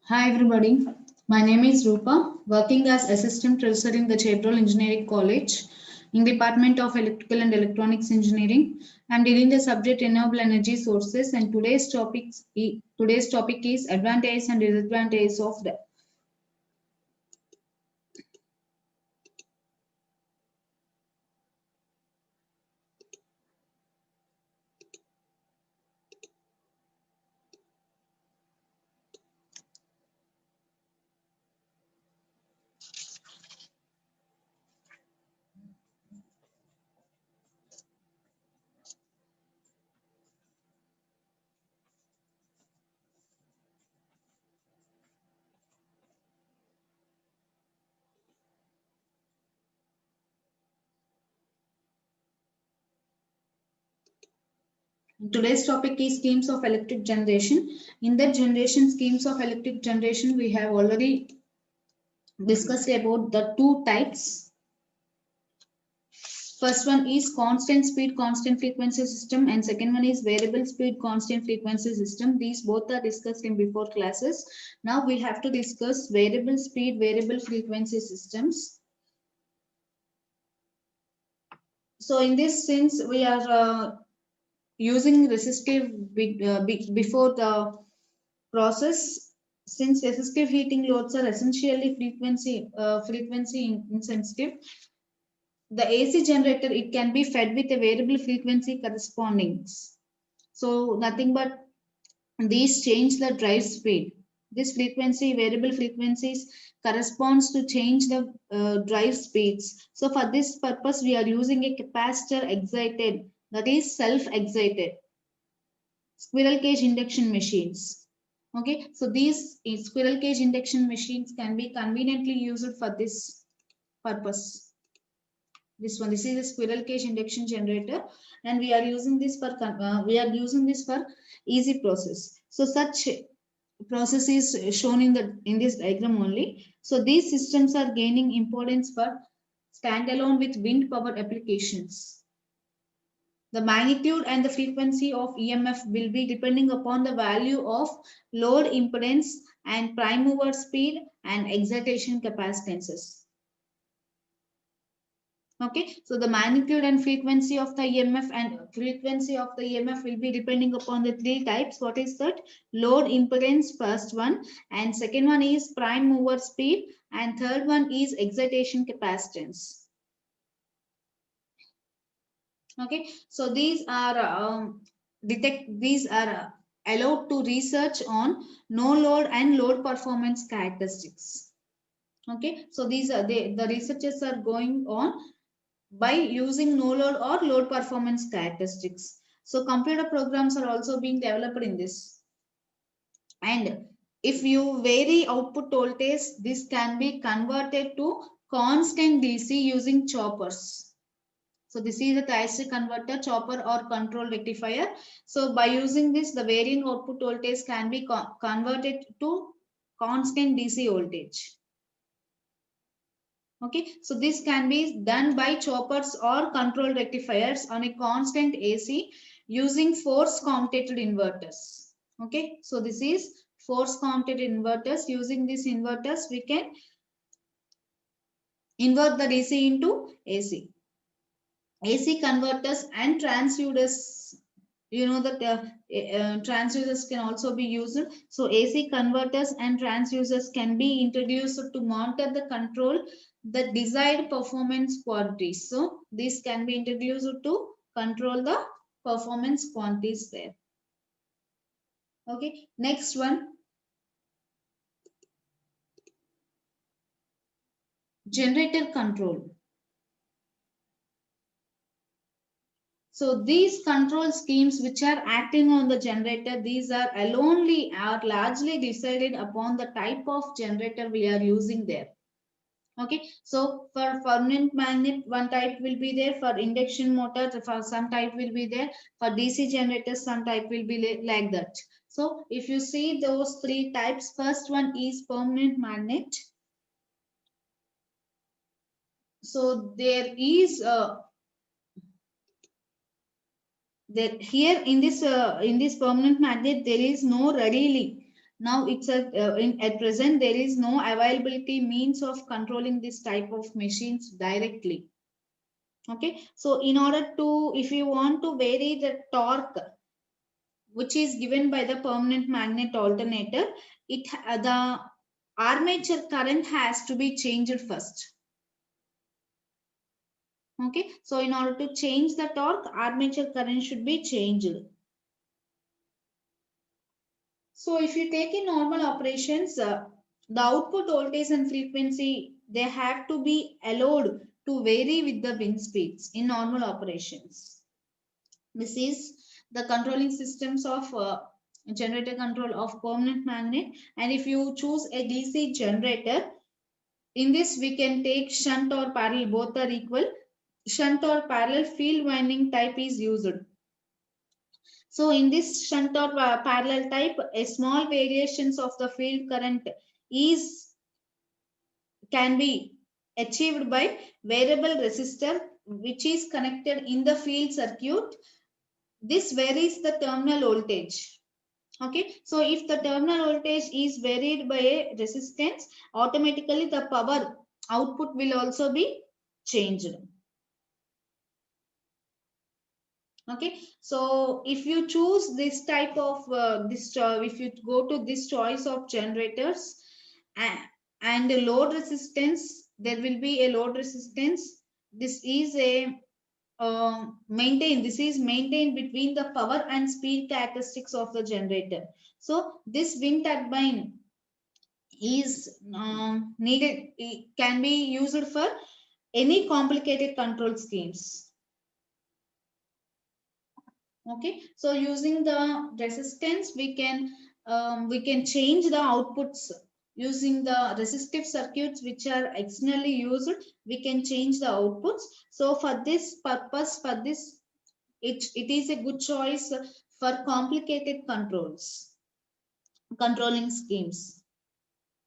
Hi everybody, my name is Rupa, working as Assistant Professor in the Chaparral Engineering College in the Department of Electrical and Electronics Engineering. I am dealing the subject renewable energy sources, and today's topic is advantages and disadvantages of the. Today's topic is schemes of electric generation. In that generation, schemes of electric generation, we have already discussed about the two types. First one is constant speed, constant frequency system, and second one is variable speed, constant frequency system. These both are discussed in before classes. Now we have to discuss variable speed, variable frequency systems. So in this sense, we are using resistive before the process. Since resistive heating loads are essentially frequency insensitive, the AC generator, it can be fed with a variable frequency corresponding. So nothing but these change the drive speed. This frequency, variable frequencies corresponds to change the drive speeds. So for this purpose, we are using a capacitor excited, that is self-excited squirrel cage induction machines. Okay, so these squirrel cage induction machines can be conveniently used for this purpose. This is a squirrel cage induction generator, and we are using this for easy process. So such process is shown in this diagram only. So these systems are gaining importance for standalone with wind power applications. The magnitude and the frequency of EMF will be depending upon the value of load impedance and prime mover speed and excitation capacitances. Okay, so the magnitude and frequency of the EMF will be depending upon the three types. What is that? Load impedance, first one, and second one is prime mover speed, and third one is excitation capacitance. Okay, so these are allowed to research on no load and load performance characteristics. Okay, so these are the researches are going on by using no load or load performance characteristics. So computer programs are also being developed in this. And if you vary output voltage, this can be converted to constant DC using choppers. So this is a thyristor converter, chopper or control rectifier. So by using this, the varying output voltage can be converted to constant DC voltage. Okay, so this can be done by choppers or control rectifiers on a constant AC using force commutated inverters. Okay, so this is force commutated inverters. Using these inverters, we can invert the DC into AC. AC converters and transducers, you know that transducers can also be used. So AC converters and transducers can be introduced to monitor the control the desired performance quantities. So this can be introduced to control the performance quantities there. Okay, next one, generator control. So these control schemes which are acting on the generator, these are largely decided upon the type of generator we are using there. Okay, so for permanent magnet, one type will be there. For induction motor, for some type will be there. For DC generators, some type will be like that. So if you see those three types, first one is permanent magnet. So there is here in this permanent magnet there is no readily. Now it's at present there is no availability means of controlling this type of machines directly. Okay, so in order to, if you want to vary the torque which is given by the permanent magnet alternator, the armature current has to be changed first. Okay, so in order to change the torque, armature current should be changed. So if you take in normal operations, the output voltage and frequency, they have to be allowed to vary with the wind speeds in normal operations. This is the controlling systems of generator control of permanent magnet. And if you choose a DC generator, in this we can take shunt or parallel, both are equal. Shunt or parallel field winding type is used. So in this shunt or parallel type, a small variations of the field current is can be achieved by variable resistor which is connected in the field circuit. This varies the terminal voltage. Okay, so if the terminal voltage is varied by a resistance, automatically the power output will also be changed. Okay, so if you choose this type of if you go to this choice of generators and the load resistance, there will be a load resistance. This is a this is maintained between the power and speed characteristics of the generator. So this wind turbine is needed, it can be used for any complicated control schemes. Okay, so using the resistance, we can change the outputs using the resistive circuits which are externally used. We can change the outputs. So for this purpose, for this, it is a good choice for complicated controlling schemes.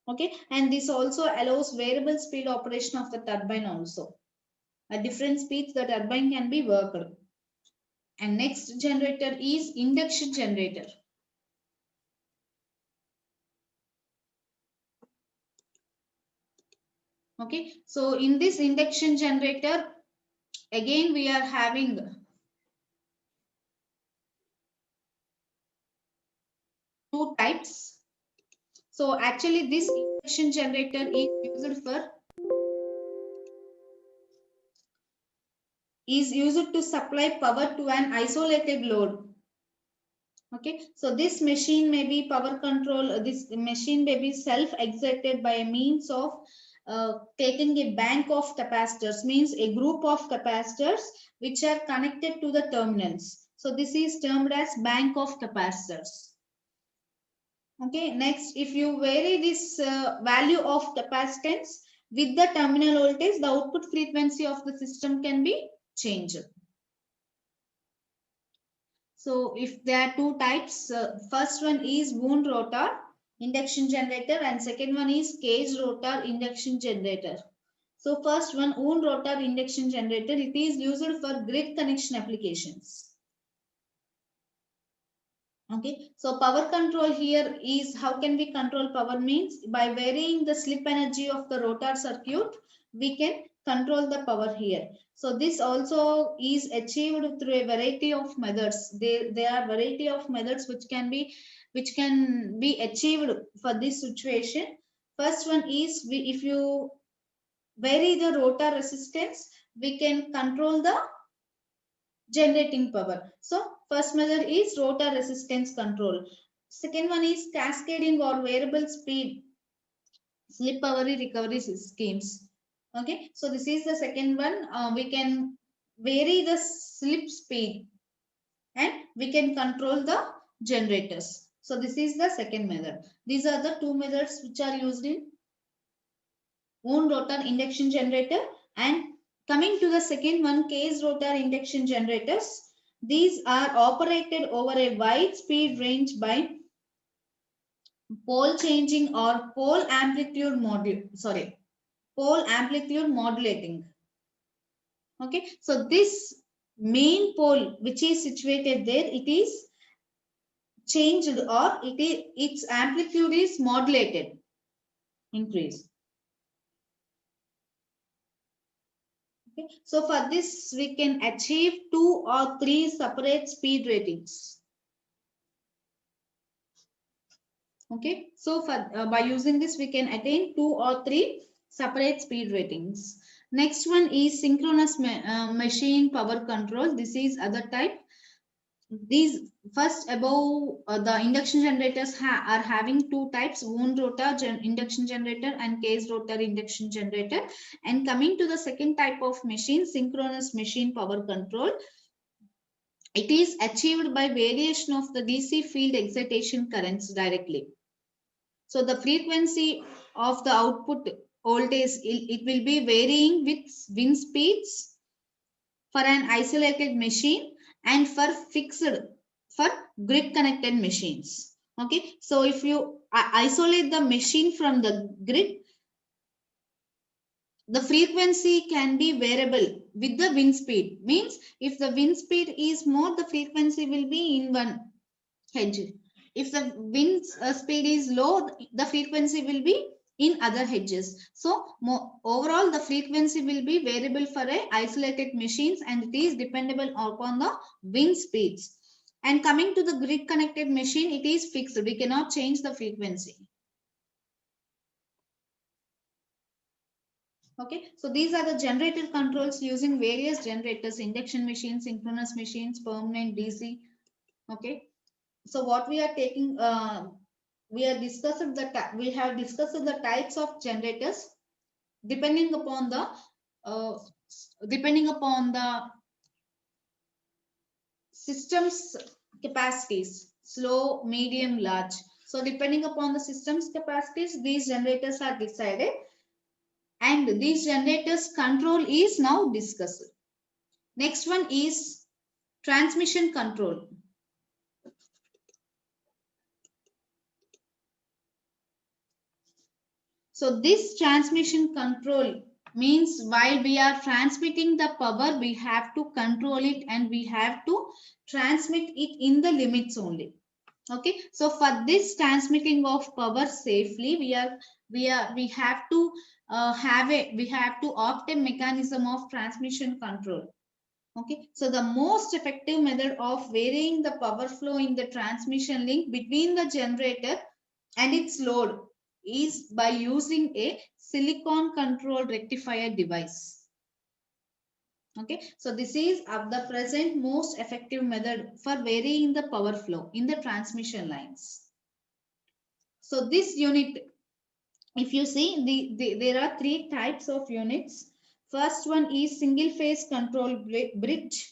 Okay, and this also allows variable speed operation of the turbine also. At different speeds, the turbine can be worked. And next generator is induction generator. Okay, so in this induction generator, again we are having two types. So actually this induction generator is used to supply power to an isolated load. Okay, so this machine may be power control, this machine may be self-excited by a means of taking a bank of capacitors, means a group of capacitors which are connected to the terminals. So this is termed as bank of capacitors. Okay, next, if you vary this value of capacitance with the terminal voltage, the output frequency of the system can be changed. So if there are two types, first one is wound rotor induction generator and second one is cage rotor induction generator. So first one, wound rotor induction generator, it is used for grid connection applications. Okay, so power control here is how can we control power, means by varying the slip energy of the rotor circuit, we can control the power here. So this also is achieved through a variety of methods. There are variety of methods which can be achieved for this situation. First one is if you vary the rotor resistance, we can control the generating power. So first method is rotor resistance control. Second one is cascading or variable speed slip power recovery schemes. Okay, so this is the second one. We can vary the slip speed and we can control the generators. So this is the second method. These are the two methods which are used in wound rotor induction generator. And coming to the second one, cage rotor induction generators. These are operated over a wide speed range by pole changing or pole amplitude modulating. Okay, so this main pole which is situated there, it is changed or its amplitude is modulated, increase. Okay. So for this, we can achieve 2 or 3 separate speed ratings. Okay. So for by using this, we can attain 2 or 3 separate speed ratings. Next one is synchronous machine power control. This is other type. These first above the induction generators are having two types, wound rotor induction generator and cage rotor induction generator. And coming to the second type of machine, synchronous machine power control, it is achieved by variation of the DC field excitation currents directly. So the frequency of the output voltage, it will be varying with wind speeds for an isolated machine and for fixed for grid connected machines. Okay, so if you isolate the machine from the grid, the frequency can be variable with the wind speed. Means if the wind speed is more, the frequency will be in one hedge. If the wind speed is low, the frequency will be in other hedges. So overall the frequency will be variable for a isolated machines, and it is dependable upon the wind speeds. And coming to the grid connected machine, it is fixed. We cannot change the frequency. Okay, so these are the generator controls using various generators: induction machines, synchronous machines, permanent DC. Okay, so what we are taking, we have discussed the types of generators depending upon the uh, system's capacities, slow, medium, large. So depending upon the system's capacities, these generators are decided, and these generators control is now discussed. Next one is transmission control. So this transmission control means while we are transmitting the power, we have to control it and we have to transmit it in the limits only. Okay, so for this transmitting of power safely, we have to opt a mechanism of transmission control. Okay, so the most effective method of varying the power flow in the transmission link between the generator and its load is by using a silicon control rectifier device. Okay, so this is of the present most effective method for varying the power flow in the transmission lines. So this unit, if you see, there are three types of units. First one is single phase control bridge.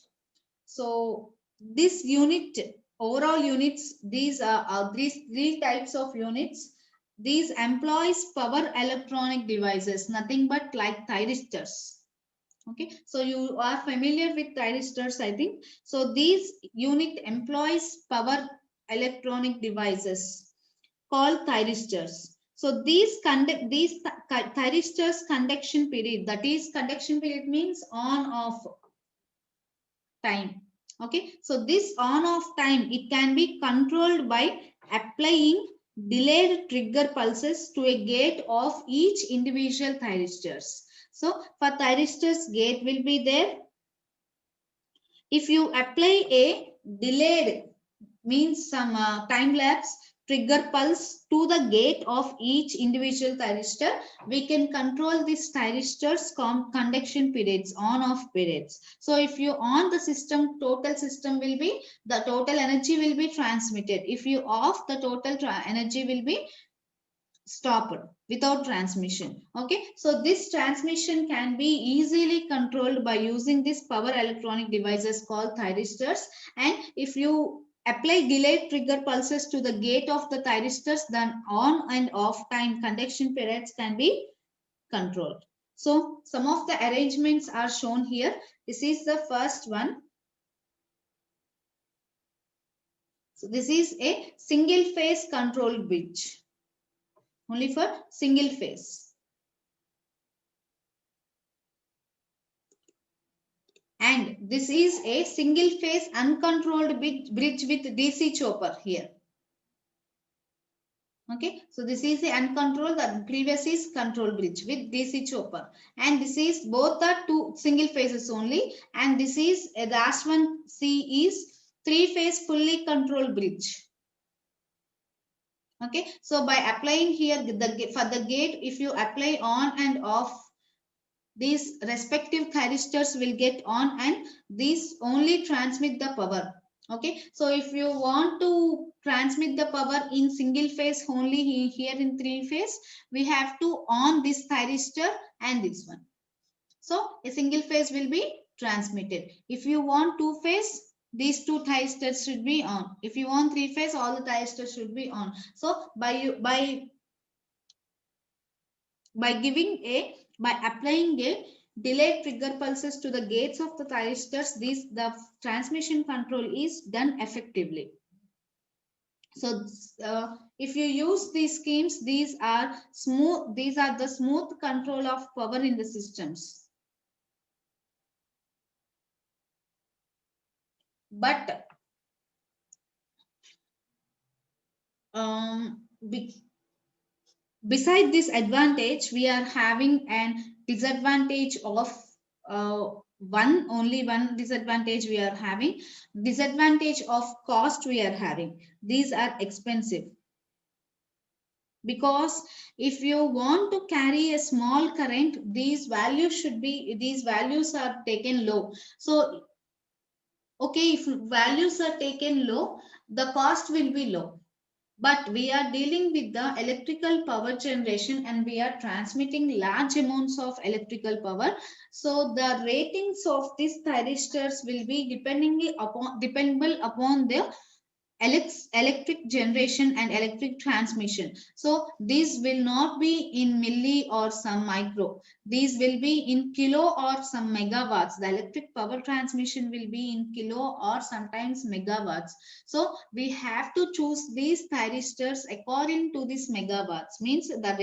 So this unit, overall units, these are these three types of units. These employs power electronic devices, nothing but like thyristors. Okay, so you are familiar with thyristors, I think. So these unit employs power electronic devices called thyristors. So these thyristors conduction period, that is conduction period means on off time. Okay, so this on off time, it can be controlled by applying delayed trigger pulses to a gate of each individual thyristors. So for thyristors, gate will be there. If you apply a delayed, means some time lapse trigger pulse to the gate of each individual thyristor, we can control this thyristor's conduction periods, on off periods. So if you on the system, total system will be, the total energy will be transmitted. If you off, the total energy will be stopped without transmission. Okay, so this transmission can be easily controlled by using this power electronic devices called thyristors. And if you apply delayed trigger pulses to the gate of the thyristors, then on and off time conduction periods can be controlled. So some of the arrangements are shown here. This is the first one. So this is a single phase control bridge, only for single phase. And this is a single phase uncontrolled bridge with DC chopper here. Okay, so this is the uncontrolled, the previous is control bridge with DC chopper. And this is both the two single phases only. And this is the last one, C, is three phase fully controlled bridge. Okay, so by applying here for the gate, if you apply on and off, these respective thyristors will get on and these only transmit the power. Okay, so if you want to transmit the power in single phase only, here in three phase, we have to on this thyristor and this one. So a single phase will be transmitted. If you want two phase, these two thyristors should be on. If you want three phase, all the thyristors should be on. So by applying a delayed trigger pulses to the gates of the thyristors, the transmission control is done effectively. So if you use these schemes, these are the smooth control of power in the systems. But beside this advantage, we are having an disadvantage of only one disadvantage we are having. Disadvantage of cost we are having. These are expensive. Because if you want to carry a small current, these values are taken low. So okay, if values are taken low, the cost will be low. But we are dealing with the electrical power generation and we are transmitting large amounts of electrical power. So the ratings of these thyristors will be dependable upon the electric generation and electric transmission. So these will not be in milli or some micro. These will be in kilo or some megawatts. The electric power transmission will be in kilo or sometimes megawatts. So we have to choose these thyristors according to this megawatts. Means the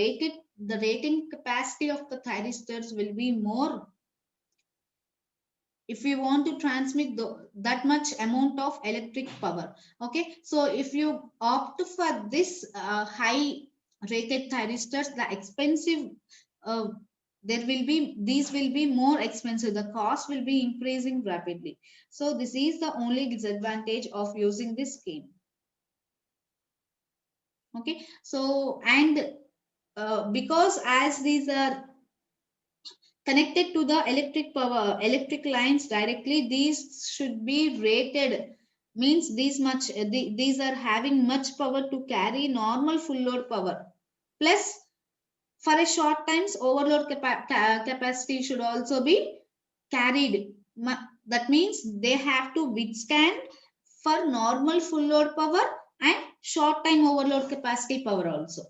rating capacity of the thyristors will be more if you want to transmit that much amount of electric power. Okay, so if you opt for this high rated thyristors, the expensive uh, these will be more expensive, the cost will be increasing rapidly. So this is the only disadvantage of using this scheme. Okay, so and because as these are connected to the electric lines directly, these should be rated. Means these are having much power to carry normal full load power, plus for a short times overload capacity should also be carried. That means they have to withstand for normal full load power and short time overload capacity power also.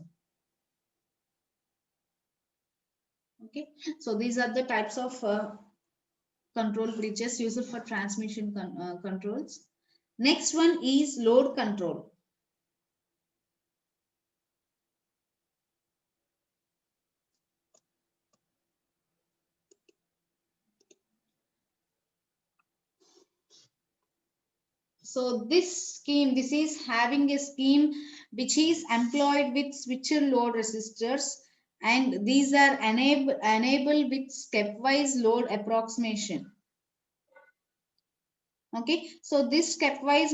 Okay, so these are the types of control bridges used for transmission controls. Next one is load control. So this is having a scheme which is employed with switcher load resistors, and these are enabled with stepwise load approximation. Okay, so this stepwise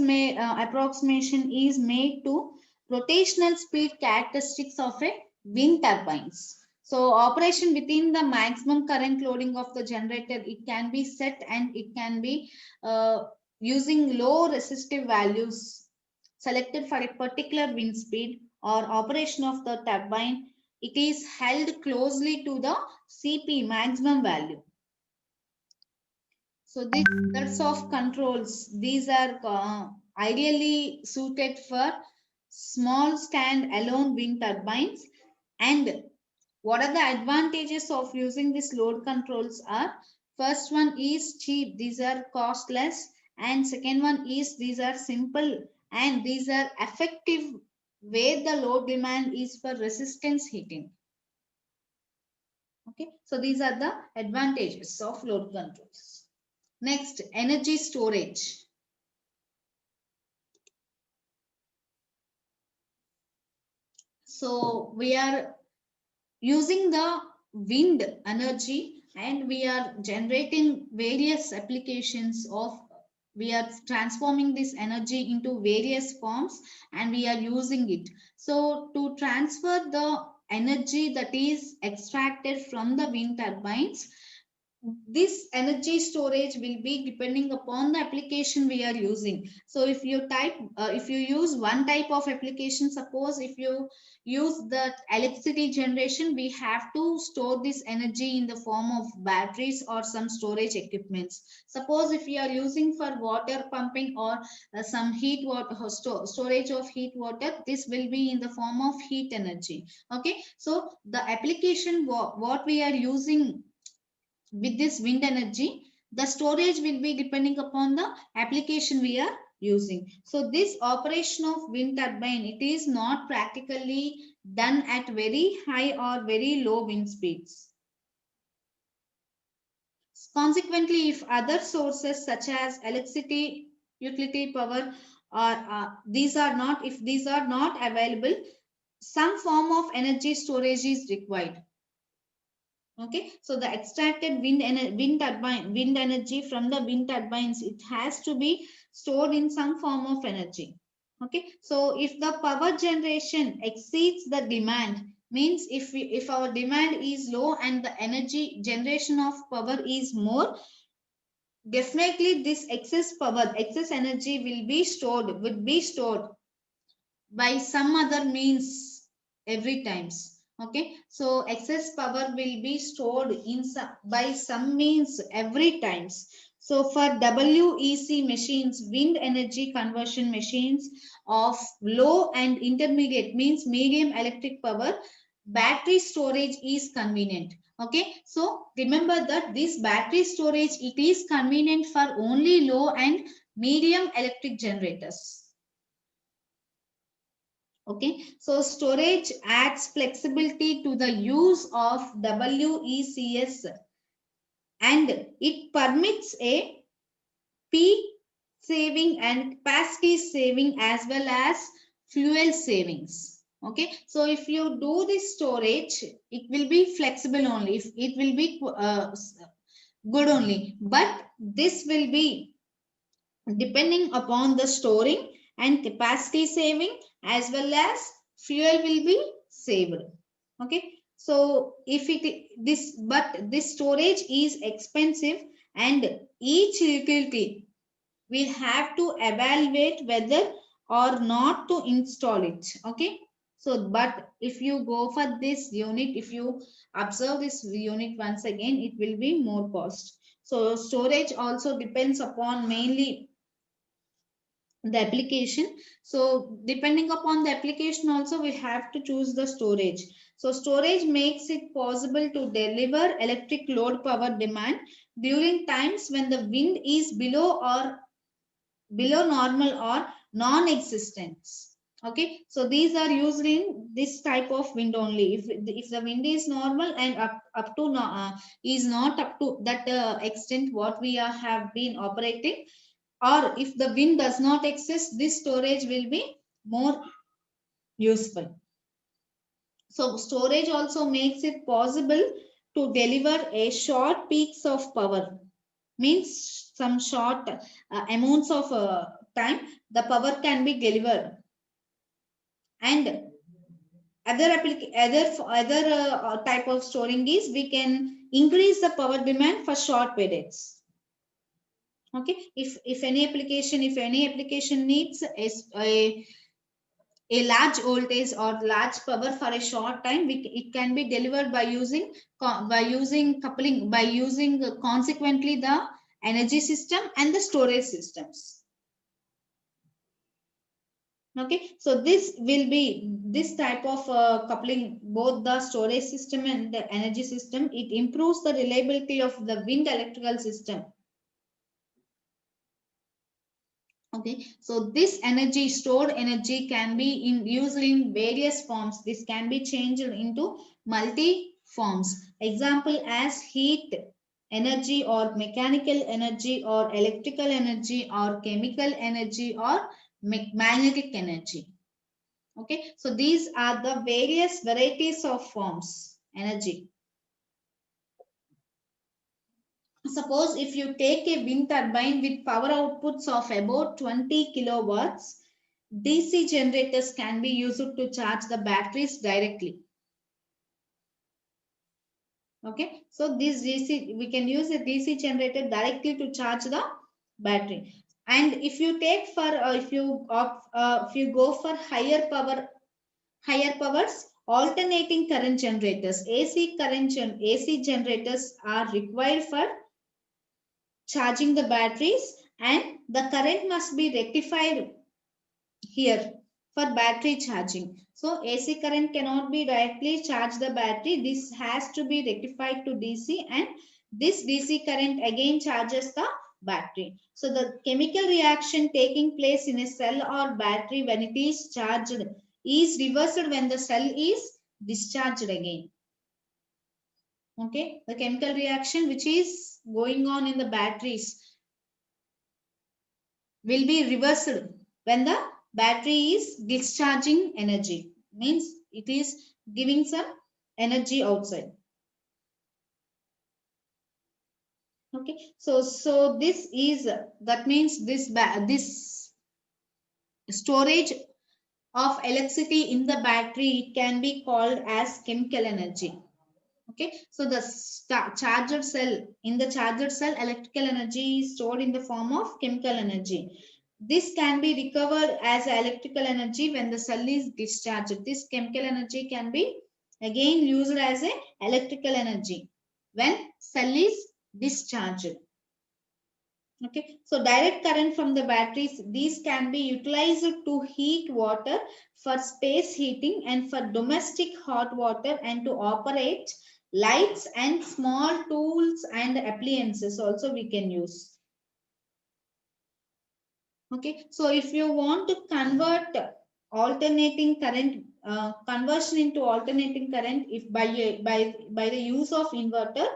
approximation is made to rotational speed characteristics of a wind turbines. So operation within the maximum current loading of the generator, it can be set and it can be using low resistive values selected for a particular wind speed or operation of the turbine. It is held closely to the CP maximum value. So these methods of controls, these are ideally suited for small stand-alone wind turbines. And what are the advantages of using these load controls are, first one is cheap, these are costless, and second one is these are simple and these are effective where the load demand is for resistance heating. Okay, so these are the advantages of load controls. Next, energy storage. So we are using the wind energy and we are generating various applications of, we are transforming this energy into various forms and we are using it. So to transfer the energy that is extracted from the wind turbines, this energy storage will be depending upon the application we are using. So if you use one type of application, suppose if you use the electricity generation, we have to store this energy in the form of batteries or some storage equipments. Suppose if you are using for water pumping or some heat water storage of heat water, this will be in the form of heat energy. Okay, so the application what we are using with this wind energy. The storage will be depending upon the application we are using. So this operation of wind turbine, it is not practically done at very high or very low wind speeds. Consequently, if other sources such as electricity, utility power, or if these are not available, some form of energy storage is required. Okay, so the extracted wind energy from the wind turbines, it has to be stored in some form of energy. Okay, so if the power generation exceeds the demand, means if our demand is low and the energy generation of power is more, definitely this excess energy would be stored by some other means every times. Okay, so excess power will be stored in by some means every times. So for WEC machines, wind energy conversion machines of low and intermediate, means medium electric power, battery storage is convenient. Okay, so remember that this battery storage, it is convenient for only low and medium electric generators. Okay, so storage adds flexibility to the use of WECS, and it permits a peak saving and capacity saving as well as fuel savings. Okay, so if you do this storage, it will be flexible only, if it will be good only, but this will be depending upon the storing and capacity saving as well as fuel will be saved. Okay, so if it this but this storage is expensive, and each utility will have to evaluate whether or not to install it. Okay, so but if you go for this unit, if you observe this unit once again, it will be more cost. So storage also depends upon mainly the application. So depending upon the application also, we have to choose the storage. So storage makes it possible to deliver electric load power demand during times when the wind is below normal or non-existent. Okay, so these are used in this type of wind only. If the wind is normal and up to is not up to that extent what we have been operating, or if the wind does not exist, this storage will be more useful. So storage also makes it possible to deliver a short peaks of power, means some short amounts of time the power can be delivered. And other type of storing is we can increase the power demand for short periods. Okay, if any application needs a large voltage or large power for a short time, it can be delivered by using coupling, by using consequently the energy system and the storage systems. Okay, so this type of coupling both the storage system and the energy system, it improves the reliability of the wind electrical system. Okay, so this energy, stored energy, can be used in various forms. This can be changed into multi forms. Example as heat energy or mechanical energy or electrical energy or chemical energy or magnetic energy. Okay, so these are the various varieties of forms energy. Suppose if you take a wind turbine with power outputs of about 20 kilowatts, DC generators can be used to charge the batteries directly. Okay, so this we can use a DC generator directly to charge the battery. And if you take for if you go for higher powers, alternating current generators, AC generators are required for charging the batteries, and the current must be rectified here for battery charging. So AC current cannot be directly charge the battery. This has to be rectified to DC, and This DC current again charges the battery. So the chemical reaction taking place in a cell or battery when it is charged is reversed when the cell is discharged again. Okay, the chemical reaction which is going on in the batteries will be reversed when the battery is discharging energy. Means it is giving some energy outside. Okay, so this is that means this storage of electricity in the battery can be called as chemical energy. Okay, so the charger cell, in the charger cell, electrical energy is stored in the form of chemical energy. This can be recovered as electrical energy when the cell is discharged. This chemical energy can be again used as a electrical energy when cell is discharged. Okay, so direct current from the batteries, these can be utilized to heat water for space heating and for domestic hot water and to operate lights and small tools and appliances also we can use. Okay, so if you want to convert alternating current, conversion into alternating current, if by the use of inverter,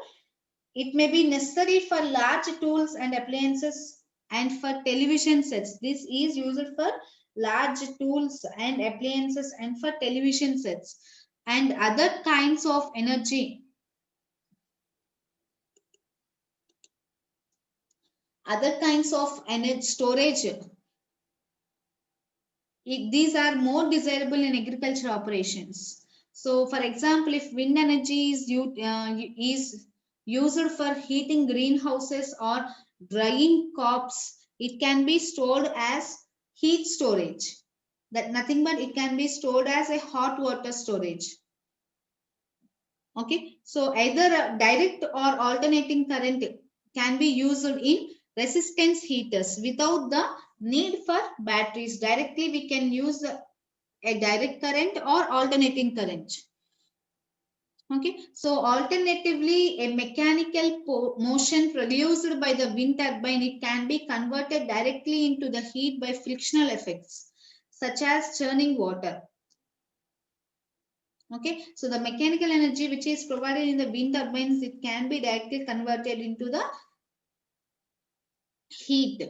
it may be necessary for large tools and appliances and for television sets. This is used for large tools and appliances and for television sets and other kinds of energy. Other kinds of energy storage. These are more desirable in agriculture operations. So, for example, if wind energy is used for heating greenhouses or drying crops, it can be stored as heat storage. That nothing but it can be stored as a hot water storage. Okay, so either direct or alternating current can be used in resistance heaters without the need for batteries. Directly we can use a direct current or alternating current. Okay, so alternatively a mechanical motion produced by the wind turbine, it can be converted directly into the heat by frictional effects such as churning water. Okay, so the mechanical energy which is provided in the wind turbines, it can be directly converted into the heat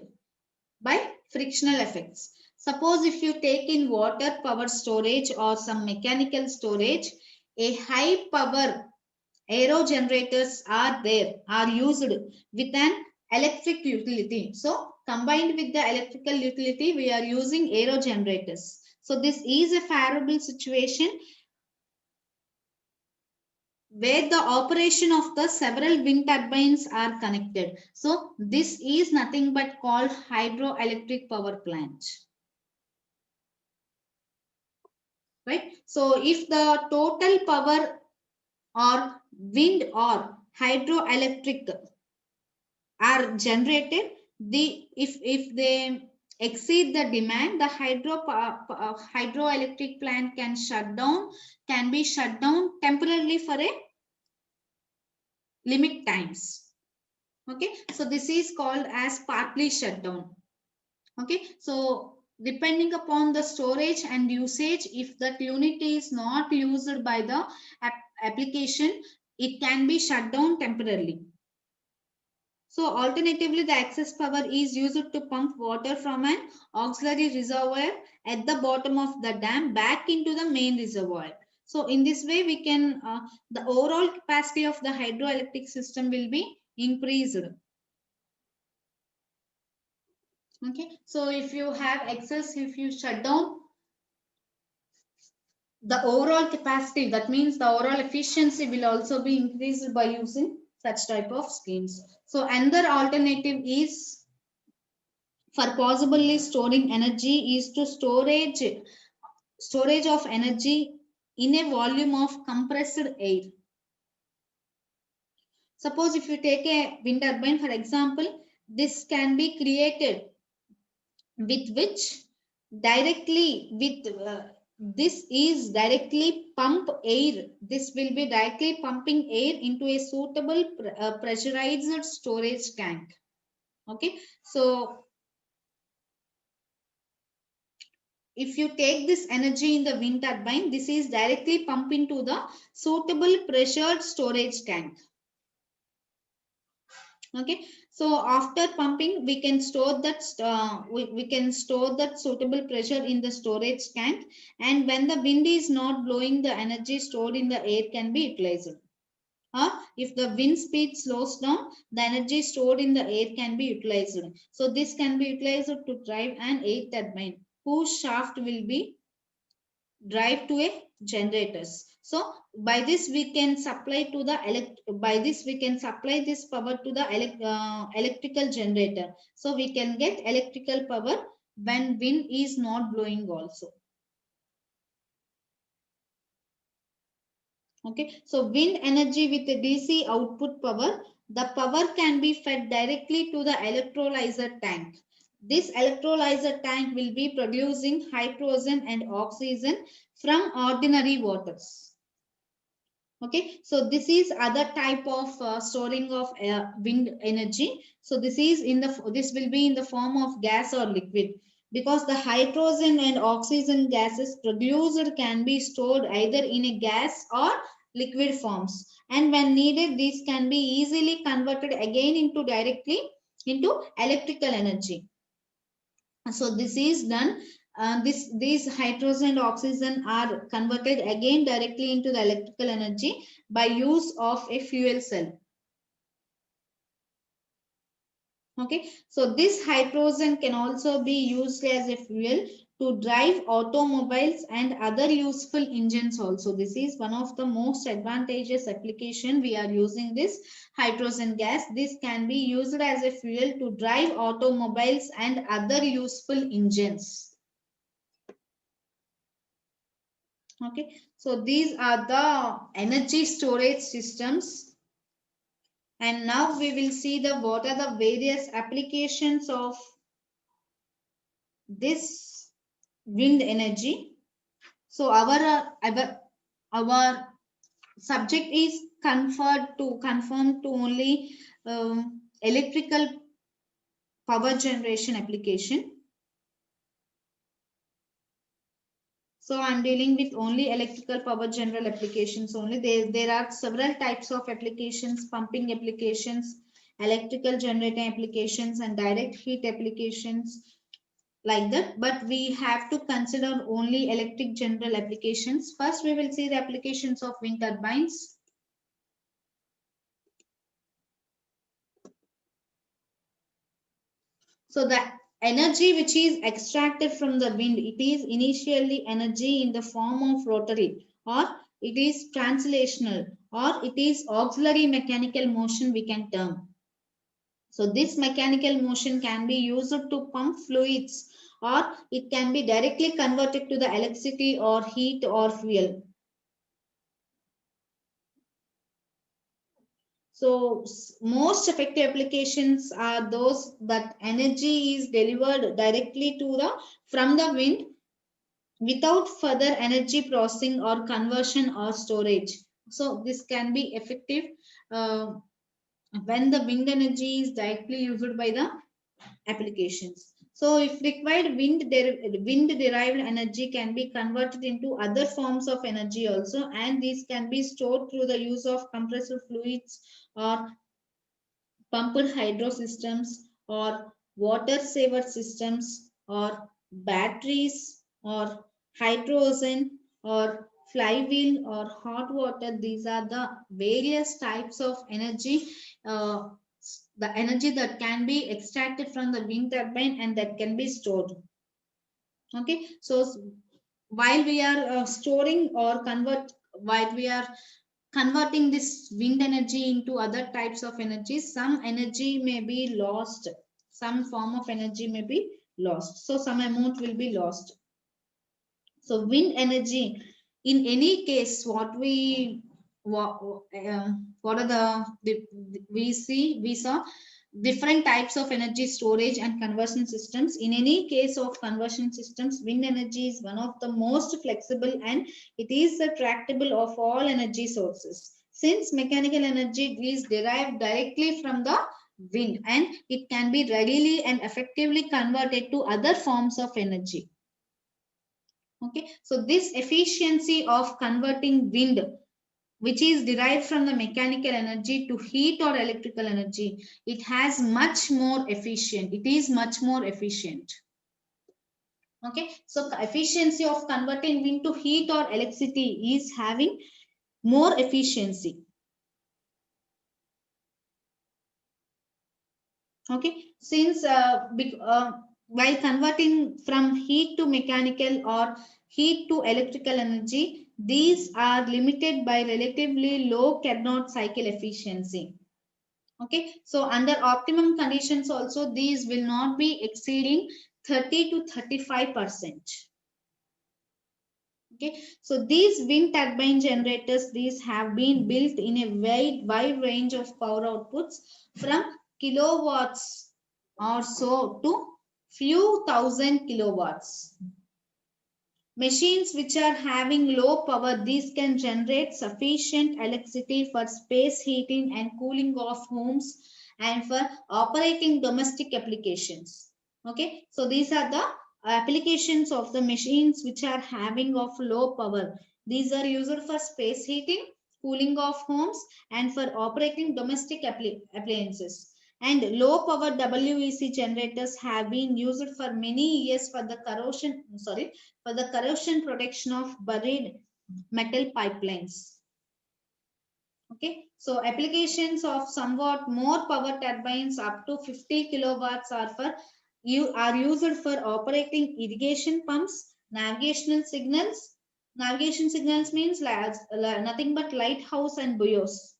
by frictional effects. Suppose if you take in water power storage or some mechanical storage, a high power aero generators are used with an electric utility. So combined with the electrical utility, we are using aero generators. So this is a favorable situation where the operation of the several wind turbines are connected. So this is nothing but called hydroelectric power plant. Right? So if the total power or wind or hydroelectric are generated, if they exceed the demand, the hydroelectric plant can be shut down temporarily for a limit times. Okay, so this is called as partly shutdown. Okay, so depending upon the storage and usage, if that unit is not used by the application, it can be shut down temporarily. So alternatively, the excess power is used to pump water from an auxiliary reservoir at the bottom of the dam back into the main reservoir. So in this way, we can the overall capacity of the hydroelectric system will be increased. Okay, so if you have excess, if you shut down the overall capacity, that means the overall efficiency will also be increased by using such type of schemes. So another alternative is for possibly storing energy is to storage of energy in a volume of compressed air. Suppose if you take a wind turbine, for example, this can be created with which directly with this is directly pump air. This will be directly pumping air into a suitable pressurized storage tank. Okay, so if you take this energy in the wind turbine, this is directly pumped into the suitable pressured storage tank. Okay, so after pumping, we can store that we can store that suitable pressure in the storage tank, and when the wind is not blowing, the energy stored in the air can be utilized. Or if the wind speed slows down, the energy stored in the air can be utilized. So this can be utilized to drive an air turbine whose shaft will be drive to a generators. So by this we can supply to the by this we can supply this power to the electrical generator. So we can get electrical power when wind is not blowing also. Okay, so wind energy with a DC output power, the power can be fed directly to the electrolyzer tank. This electrolyzer tank will be producing hydrogen and oxygen from ordinary waters. Okay, so this is other type of storing of wind energy. So this is in the this will be in the form of gas or liquid, because the hydrogen and oxygen gases produced can be stored either in a gas or liquid forms, and when needed these can be easily converted again into directly into electrical energy. So this is done. These hydrogen and oxygen are converted again directly into the electrical energy by use of a fuel cell. Okay, so this hydrogen can also be used as a fuel to drive automobiles and other useful engines also. This is one of the most advantageous application we are using this hydrogen gas. This can be used as a fuel to drive automobiles and other useful engines. Okay, so these are the energy storage systems. And now we will see the what are the various applications of this wind energy. So our subject is conformed to only electrical power generation application. So I'm dealing with only electrical power general applications only. There are several types of applications, pumping applications, electrical generating applications, and direct heat applications like that. But we have to consider only electric general applications. First, we will see the applications of wind turbines. So the energy which is extracted from the wind, it is initially energy in the form of rotary, or it is translational, or it is auxiliary mechanical motion we can term. So this mechanical motion can be used to pump fluids, or it can be directly converted to the electricity or heat or fuel. So most effective applications are those that energy is delivered directly to the from the wind without further energy processing or conversion or storage. So this can be effective uh, when the wind energy is directly used by the applications. So if required, wind derived energy can be converted into other forms of energy also, and these can be stored through the use of compressed fluids or pumped hydro systems or water saver systems or batteries or hydrogen or flywheel or hot water. These are the various types of energy, uh, the energy that can be extracted from the wind turbine and that can be stored. Okay, so while we are storing or while we are converting this wind energy into other types of energy, some energy may be lost, some form of energy may be lost, so some amount will be lost. So wind energy, in any case, what are we saw different types of energy storage and conversion systems. In any case of conversion systems, wind energy is one of the most flexible and it is the tractable of all energy sources. Since mechanical energy is derived directly from the wind and it can be readily and effectively converted to other forms of energy. Okay, so this efficiency of converting wind, which is derived from the mechanical energy to heat or electrical energy, it has much more efficient. It is much more efficient. Okay, so the efficiency of converting wind to heat or electricity is having more efficiency. Okay, since while converting from heat to mechanical or heat to electrical energy, these are limited by relatively low Carnot cycle efficiency. Okay, so under optimum conditions also these will not be exceeding 30 to 35%. Okay, so these wind turbine generators, these have been built in a wide range of power outputs from kilowatts or so to few thousand kilowatts. Machines which are having low power, these can generate sufficient electricity for space heating and cooling of homes and for operating domestic applications. Okay, so these are the applications of the machines which are having of low power. These are used for space heating, cooling of homes and for operating domestic appliances. And low power WEC generators have been used for many years for the corrosion protection of buried metal pipelines. Okay, so applications of somewhat more power turbines up to 50 kilowatts are used for operating irrigation pumps, navigational signals. Navigation signals means nothing but lighthouse and buoys,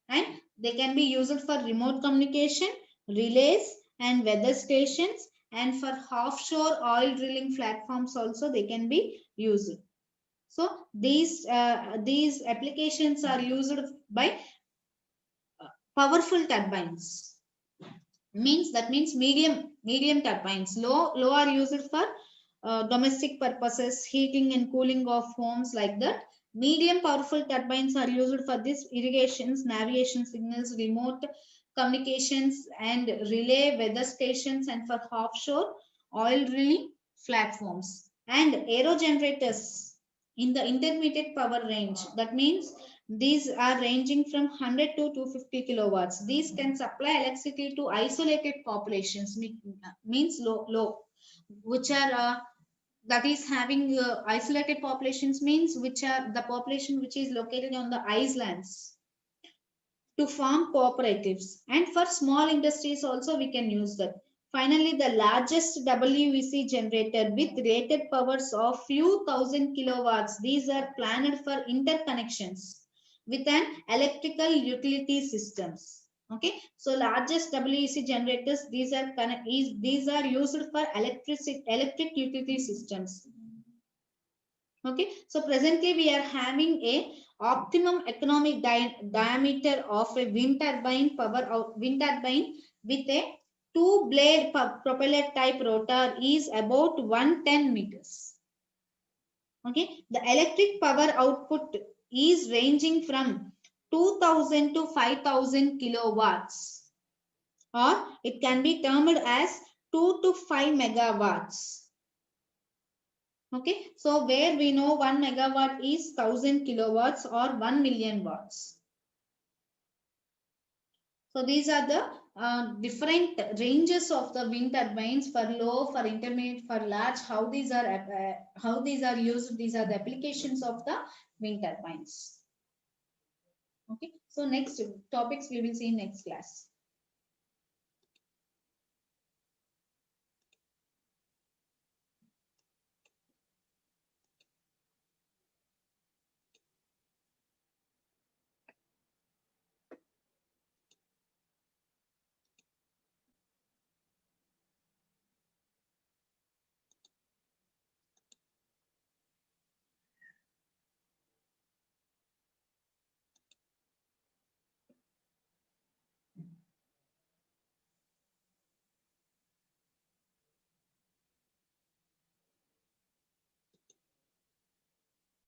and they can be used for remote communication, relays and weather stations, and for offshore oil drilling platforms also they can be used. So these applications are used by powerful turbines. Means medium turbines. Low are used for domestic purposes, heating and cooling of homes like that. Medium powerful turbines are used for this irrigations, navigation signals, remote communications and relay weather stations and for offshore oil drilling platforms. And aero generators in the intermediate power range. That means these are ranging from 100 to 250 kilowatts. These can supply electricity to isolated populations, means low, which are that is having isolated populations means which are the population which is located on the islands, to form cooperatives. And for small industries also we can use that. Finally, the largest WEC generator with rated powers of few thousand kilowatts. These are planned for interconnections with an electrical utility systems. Okay, so largest WEC generators, these are used for electric utility systems. Okay, so presently we are having a optimum economic diameter of a wind turbine with a two blade propeller type rotor is about 110 meters. Okay, the electric power output is ranging from 2000 to 5000 kilowatts, or it can be termed as 2 to 5 megawatts. Okay, so where we know 1 megawatt is 1000 kilowatts or 1 million watts. So these are the different ranges of the wind turbines for low, for intermediate, for large. How these are used. These are the applications of the wind turbines. Okay, so next topics we will see in next class.